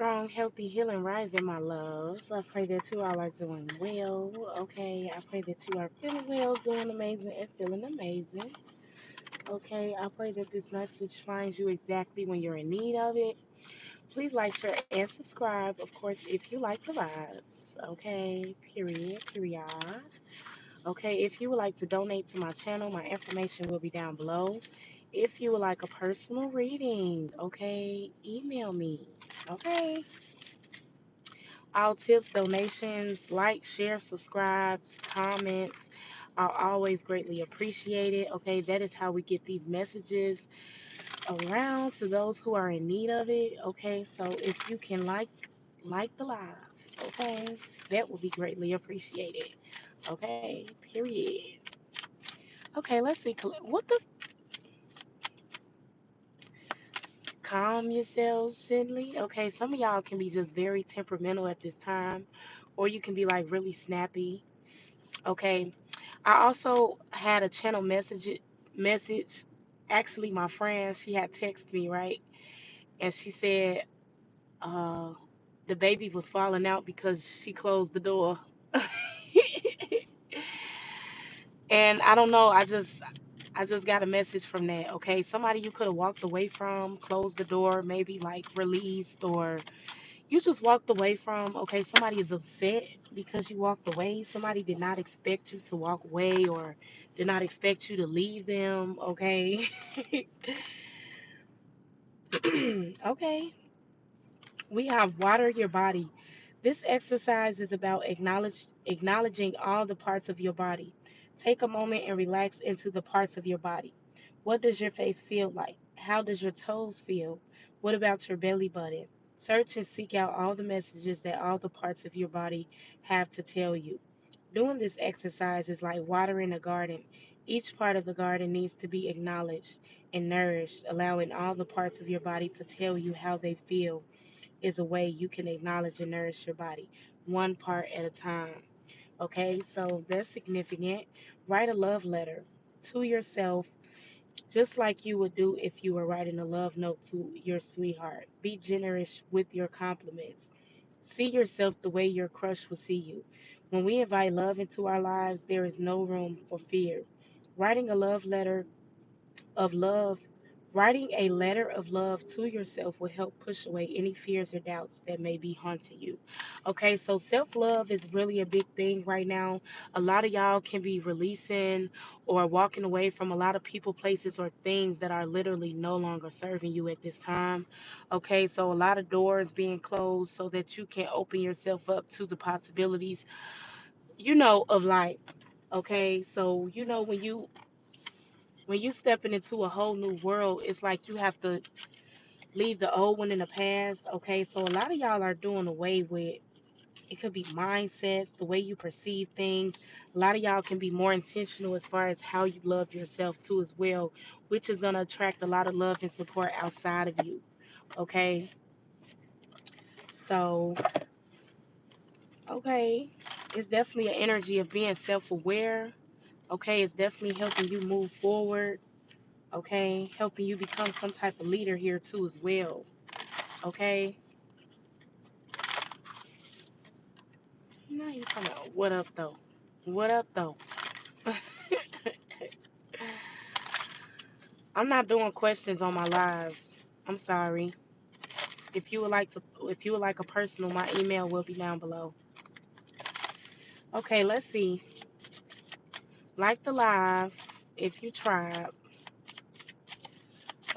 Strong, healthy, healing, rising, my loves. I pray that you all are doing well. Okay, I pray that you are feeling well, doing amazing, and feeling amazing. Okay, I pray that this message finds you exactly when you're in need of it. Please like, share, and subscribe. Of course, if you like the vibes. Okay, period. Okay, if you would like to donate to my channel, my information will be down below. If you would like a personal reading, okay, email me. Okay. All tips, donations, like, share, subscribes, comments are always greatly appreciated. Okay, that is how we get these messages around to those who are in need of it. Okay, so if you can like the live, okay, that would be greatly appreciated. Okay, period. Okay, let's see. What the calm yourselves gently. Okay, some of y'all can be just very temperamental at this time, or you can be like really snappy. Okay, I also had a channel message. Actually, my friend, she had texted me, right? And she said uh the baby was falling out because she closed the door. And I don't know, I just got a message from that. Okay, somebody you could have walked away from, closed the door, maybe like released, or you just walked away from. Okay, somebody is upset because you walked away. Somebody did not expect you to walk away or did not expect you to leave them. Okay. Okay, we have water your body. This exercise is about acknowledging all the parts of your body. Take a moment and relax into the parts of your body. What does your face feel like? How does your toes feel? What about your belly button? Search and seek out all the messages that all the parts of your body have to tell you. Doing this exercise is like watering a garden. Each part of the garden needs to be acknowledged and nourished, allowing all the parts of your body to tell you how they feel is a way you can acknowledge and nourish your body, one part at a time. Okay, so that's significant. Write a love letter to yourself, just like you would do if you were writing a love note to your sweetheart. Be generous with your compliments. See yourself the way your crush will see you. When we invite love into our lives, there is no room for fear. Writing a love letter of love, writing a letter of love to yourself will help push away any fears or doubts that may be haunting you. Okay, so self love is really a big thing right now. A lot of y'all can be releasing or walking away from a lot of people, places, or things that are literally no longer serving you at this time. Okay, so a lot of doors being closed so that you can open yourself up to the possibilities, of life. Okay, so when you stepping into a whole new world, it's like you have to leave the old one in the past. Okay, so a lot of y'all are doing away with, it could be mindsets, the way you perceive things. A lot of y'all can be more intentional as far as how you love yourself too as well, which is going to attract a lot of love and support outside of you. Okay, so okay, it's definitely an energy of being self-aware. Okay, it's definitely helping you move forward. Okay, helping you become some type of leader here too as well. Okay. Now you talking about what up though? What up though? I'm not doing questions on my lives. I'm sorry. If you would like a personal, my email will be down below. Okay, let's see. Like the live if you tried.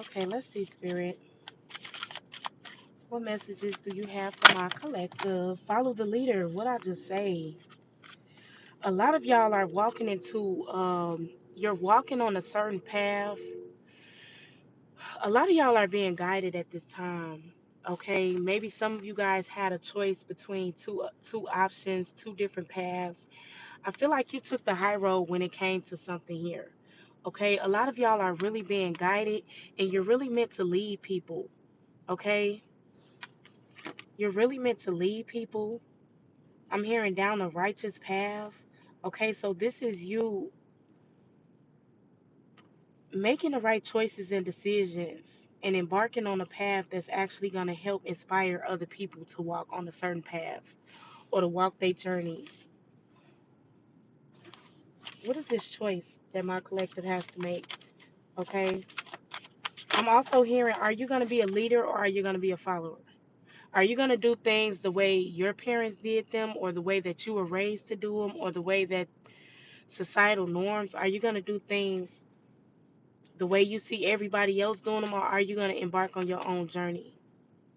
Okay, let's see, Spirit. What messages do you have for my collective? Follow the leader. What I just say? A lot of y'all are walking into you're walking on a certain path. A lot of y'all are being guided at this time. Okay, maybe some of you guys had a choice between two options, two different paths. I feel like you took the high road when it came to something here. Okay, a lot of y'all are really being guided and you're really meant to lead people. Okay, you're really meant to lead people. I'm hearing down a righteous path. Okay, so this is you making the right choices and decisions and embarking on a path that's actually going to help inspire other people to walk on a certain path or to walk their journey. What is this choice that my collective has to make? Okay. I'm also hearing, are you going to be a leader or are you going to be a follower? Are you going to do things the way your parents did them or the way that you were raised to do them or the way that societal norms? Are you going to do things the way you see everybody else doing them or are you going to embark on your own journey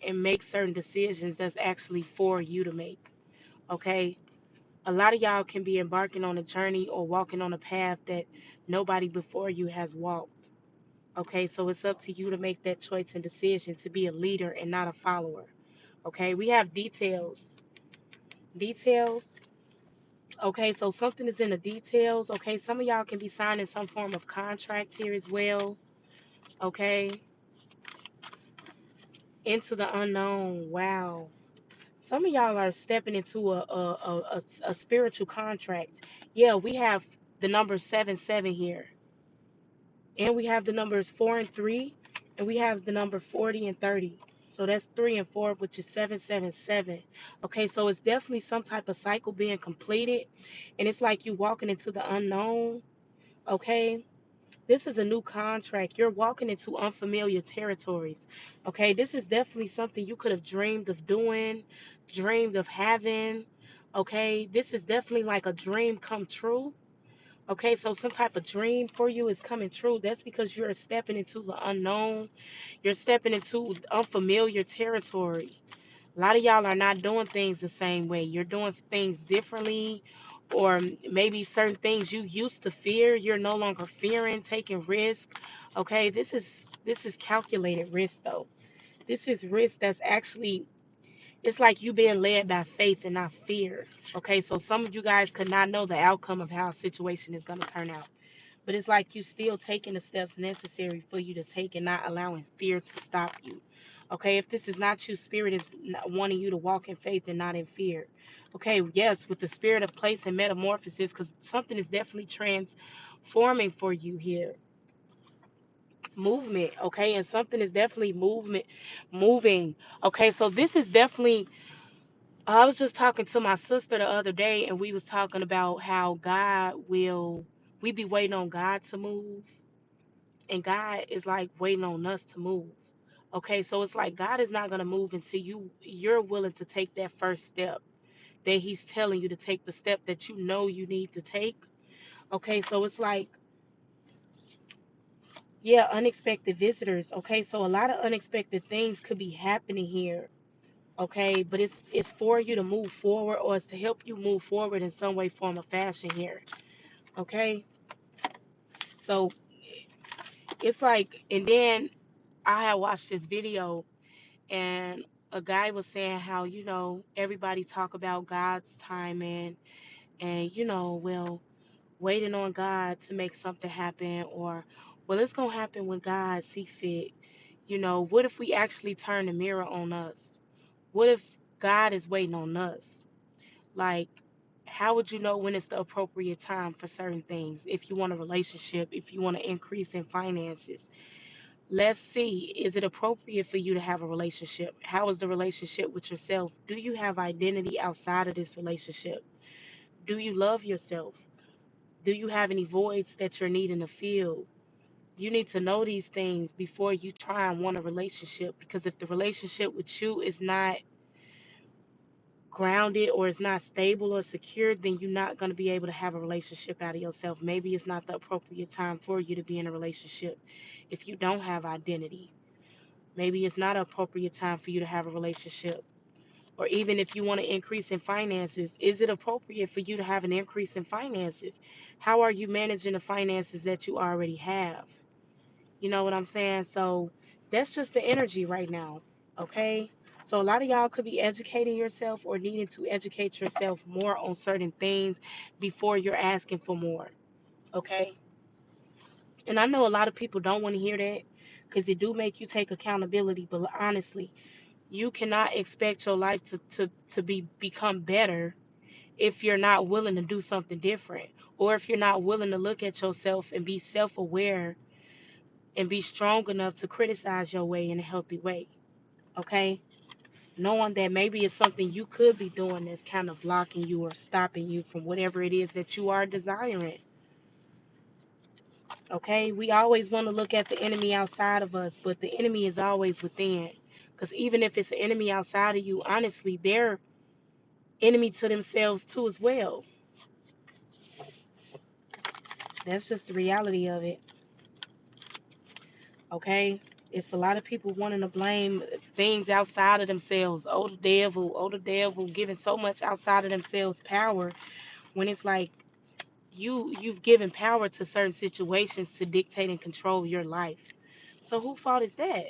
and make certain decisions that's actually for you to make? Okay? A lot of y'all can be embarking on a journey or walking on a path that nobody before you has walked. Okay, so it's up to you to make that choice and decision to be a leader and not a follower. Okay, we have details. Details. Okay, so something is in the details. Okay, some of y'all can be signing some form of contract here as well. Okay, into the unknown. Wow. Some of y'all are stepping into a spiritual contract. Yeah, we have the number 7 7 here. And we have the numbers 4 and 3. And we have the number 40 and 30. So that's 3 and 4, which is 7 7 7. Okay, so it's definitely some type of cycle being completed. And it's like you walking into the unknown. Okay. This is a new contract. You're walking into unfamiliar territories. Okay, this is definitely something you could have dreamed of doing, dreamed of having. Okay, this is definitely like a dream come true. Okay, so some type of dream for you is coming true. That's because you're stepping into the unknown. You're stepping into unfamiliar territory. A lot of y'all are not doing things the same way. You're doing things differently, or maybe certain things you used to fear, you're no longer fearing, taking risk. Okay, this is calculated risk though. This is risk that's actually it's like you being led by faith and not fear. Okay, so some of you guys could not know the outcome of how a situation is gonna turn out. But it's like you still taking the steps necessary for you to take and not allowing fear to stop you. Okay, if this is not you, spirit is wanting you to walk in faith and not in fear. Okay, yes, with the spirit of place and metamorphosis, because something is definitely transforming for you here. Movement, okay, and something is definitely moving. Okay, so this is definitely I was just talking to my sister the other day and we was talking about how we be waiting on God to move and God is like waiting on us to move. Okay, so it's like God is not gonna move until you're willing to take that first step that He's telling you to take, the step that you know you need to take. Okay, so it's like yeah, unexpected visitors. Okay, so a lot of unexpected things could be happening here. Okay, but it's for you to move forward or it's to help you move forward in some way, form, or fashion here. Okay, so it's like, and then I had watched this video and a guy was saying how everybody talk about God's timing and well, waiting on God to make something happen, or well, it's gonna happen when God see fit. What if we actually turn the mirror on us? What if God is waiting on us? Like, how would you know when it's the appropriate time for certain things? If you want a relationship, if you want to increase in finances, let's see, is it appropriate for you to have a relationship? How is the relationship with yourself? Do you have identity outside of this relationship? Do you love yourself? Do you have any voids that you're needing to fill? You need to know these things before you try and want a relationship, because if the relationship with you is not grounded or is not stable or secure, then you're not going to be able to have a relationship out of yourself. Maybe it's not the appropriate time for you to be in a relationship if you don't have identity. Maybe it's not an appropriate time for you to have a relationship. Or even if you want to increase in finances, is it appropriate for you to have an increase in finances? How are you managing the finances that you already have? You know what I'm saying? So that's just the energy right now. Okay? So a lot of y'all could be educating yourself or needing to educate yourself more on certain things before you're asking for more. Okay? And I know a lot of people don't want to hear that because it do make you take accountability. But honestly, you cannot expect your life to become better if you're not willing to do something different, or if you're not willing to look at yourself and be self-aware and be strong enough to criticize your way in a healthy way. Okay? Knowing that maybe it's something you could be doing that's kind of blocking you or stopping you from whatever it is that you are desiring. Okay? We always want to look at the enemy outside of us, but the enemy is always within. Because even if it's an enemy outside of you, honestly, they're enemy to themselves too as well. That's just the reality of it. Okay? It's a lot of people wanting to blame things outside of themselves. Oh, the devil, giving so much outside of themselves power when it's like you've given power to certain situations to dictate and control your life. So whose fault is that?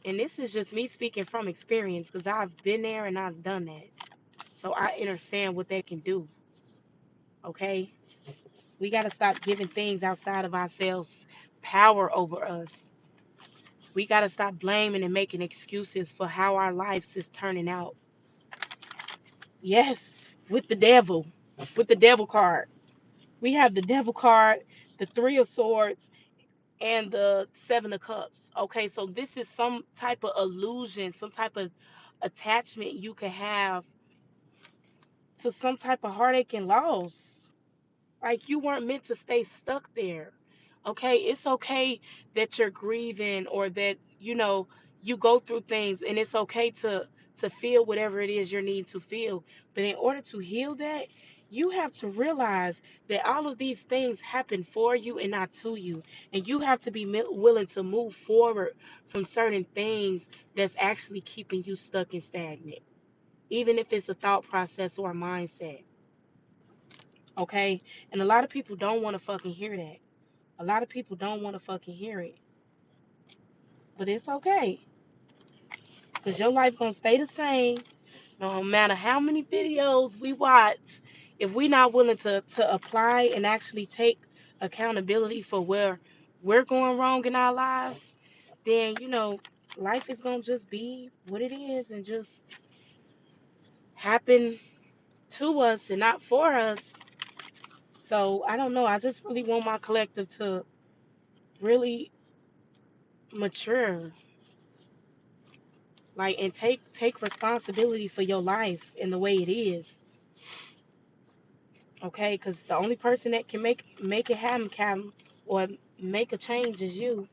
And this is just me speaking from experience because I've been there and I've done that. So I understand what that can do. Okay? We got to stop giving things outside of ourselves power over us. We got to stop blaming and making excuses for how our lives is turning out. Yes, with the devil card. We have the devil card, the three of swords, and the seven of cups. Okay, so this is some type of illusion, some type of attachment you can have to some type of heartache and loss. Like you weren't meant to stay stuck there. Okay, it's okay that you're grieving or that you go through things, and it's okay to feel whatever it is you're needing to feel. But in order to heal that, you have to realize that all of these things happen for you and not to you. And you have to be willing to move forward from certain things that's actually keeping you stuck and stagnant, even if it's a thought process or a mindset. Okay? And a lot of people don't want to fucking hear that. A lot of people don't want to fucking hear it. But it's okay. Because your life going to stay the same no matter how many videos we watch. If we're not willing to apply and actually take accountability for where we're going wrong in our lives, then, life is going to just be what it is and just happen to us and not for us. So I don't know. I just really want my collective to really mature, like, and take responsibility for your life in the way it is. Okay, because the only person that can make it happen can or make a change is you.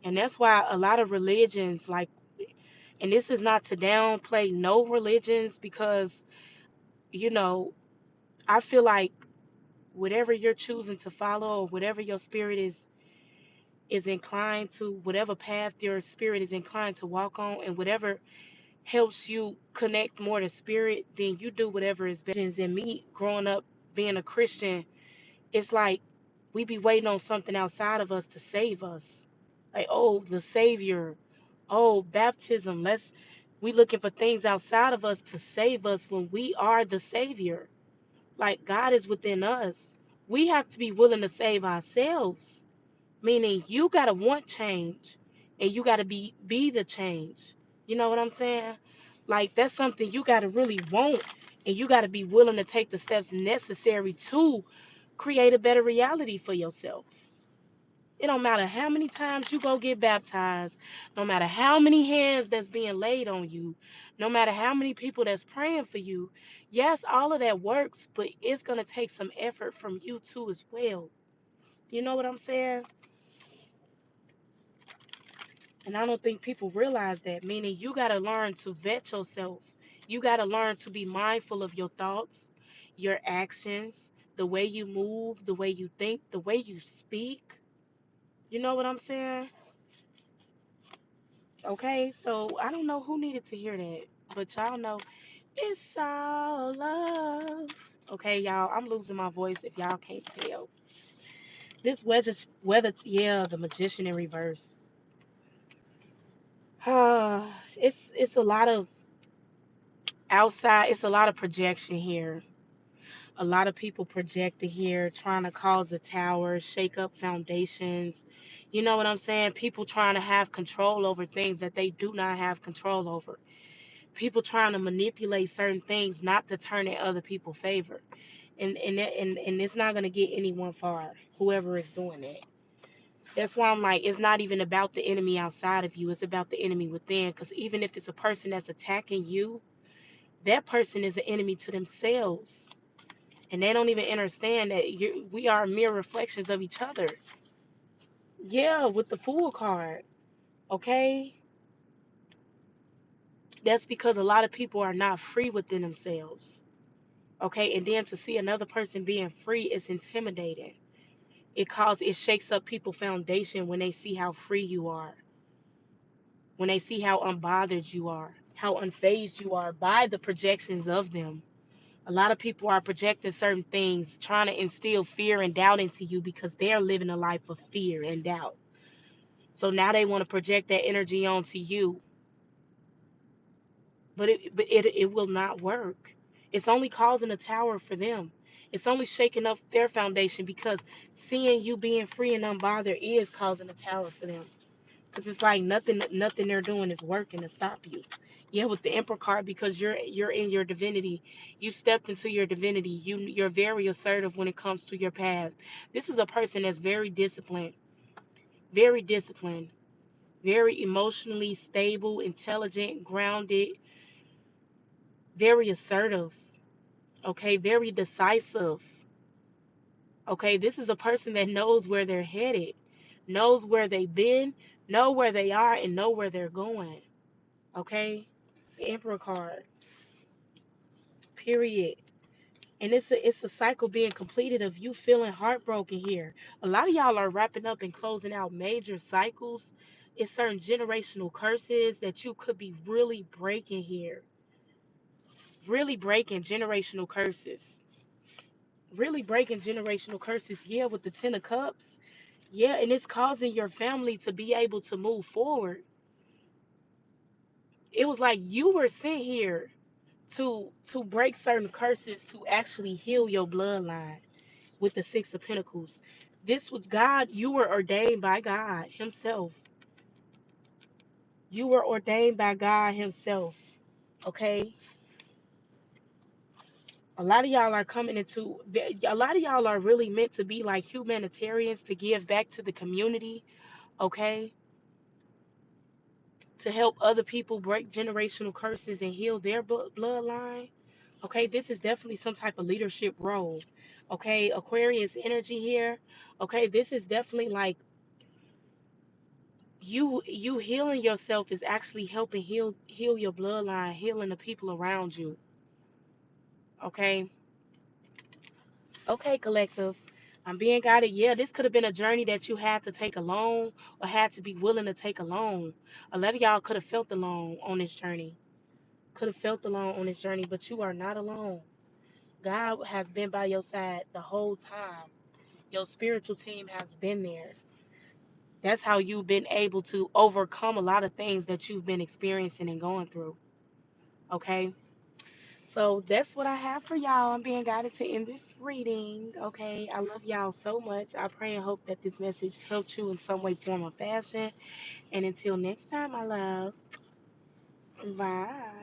And that's why a lot of religions, like, and this is not to downplay no religions, because you know I feel like whatever you're choosing to follow or whatever your spirit is inclined to, whatever path your spirit is inclined to walk on, and whatever helps you connect more to spirit, then you do whatever is best. And me growing up being a Christian, it's like we be waiting on something outside of us to save us. Like, oh, the Savior, oh, baptism. We looking for things outside of us to save us when we are the Savior. Like God is within us. We have to be willing to save ourselves. Meaning you gotta want change and you gotta be the change. You know what I'm saying? Like that's something you gotta really want, and you gotta be willing to take the steps necessary to create a better reality for yourself. It don't matter how many times you go get baptized, no matter how many hands that's being laid on you, no matter how many people that's praying for you. Yes, all of that works, but it's gonna take some effort from you too as well. You know what I'm saying? And I don't think people realize that, meaning you got to learn to vet yourself. You got to learn to be mindful of your thoughts, your actions, the way you move, the way you think, the way you speak. You know what I'm saying? Okay, so I don't know who needed to hear that, but y'all know it's all love. Okay, y'all, I'm losing my voice if y'all can't tell. This yeah, the magician in reverse. It's a lot of outside, it's a lot of projection here. A lot of people projecting here, trying to cause a tower, shake up foundations. You know what I'm saying? People trying to have control over things that they do not have control over. People trying to manipulate certain things not to turn in other people's favor. And it's not gonna get anyone far. Whoever is doing it. That's why I'm like, it's not even about the enemy outside of you. It's about the enemy within. Because even if it's a person that's attacking you, that person is an enemy to themselves, and they don't even understand that we are mere reflections of each other. Yeah, with the Fool card. Okay, that's because a lot of people are not free within themselves. Okay, and then to see another person being free is intimidating. It shakes up people's foundation when they see how free you are, when they see how unbothered you are, how unfazed you are by the projections of them. A lot of people are projecting certain things, trying to instill fear and doubt into you because they're living a life of fear and doubt. So now they want to project that energy onto you, but it will not work. It's only causing a tower for them. It's only shaking up their foundation because seeing you being free and unbothered is causing a tower for them. Because it's like nothing they're doing is working to stop you. Yeah, with the Emperor card, because you're in your divinity. You stepped into your divinity. You're very assertive when it comes to your path. This is a person that's very disciplined, very emotionally stable, intelligent, grounded, very assertive, okay, very decisive. Okay, this is a person that knows where they're headed, knows where they've been, know where they are, and know where they're going. Okay, Emperor card, period. And it's a cycle being completed of you feeling heartbroken here. A lot of y'all are wrapping up and closing out major cycles. It's certain generational curses that you could be really breaking here, really breaking generational curses, really breaking generational curses. Yeah, with the 10 of cups. Yeah, and it's causing your family to be able to move forward. It was like you were sent here to break certain curses to actually heal your bloodline with the 6 of Pentacles. This was God. You were ordained by God Himself. You were ordained by God Himself. Okay? A lot of y'all are coming into, a lot of y'all are really meant to be like humanitarians to give back to the community. Okay? To help other people break generational curses and heal their bloodline. Okay, this is definitely some type of leadership role. Okay, Aquarius energy here. Okay, this is definitely like you healing yourself is actually helping heal your bloodline, healing the people around you. Okay. Okay, collective. I'm being guided. Yeah, this could have been a journey that you had to take alone or had to be willing to take alone. A lot of y'all could have felt alone on this journey. Could have felt alone on this journey, but you are not alone. God has been by your side the whole time. Your spiritual team has been there. That's how you've been able to overcome a lot of things that you've been experiencing and going through. Okay. So that's what I have for y'all. I'm being guided to end this reading. Okay. I love y'all so much. I pray and hope that this message helped you in some way, form, or fashion. And until next time, my loves. Bye.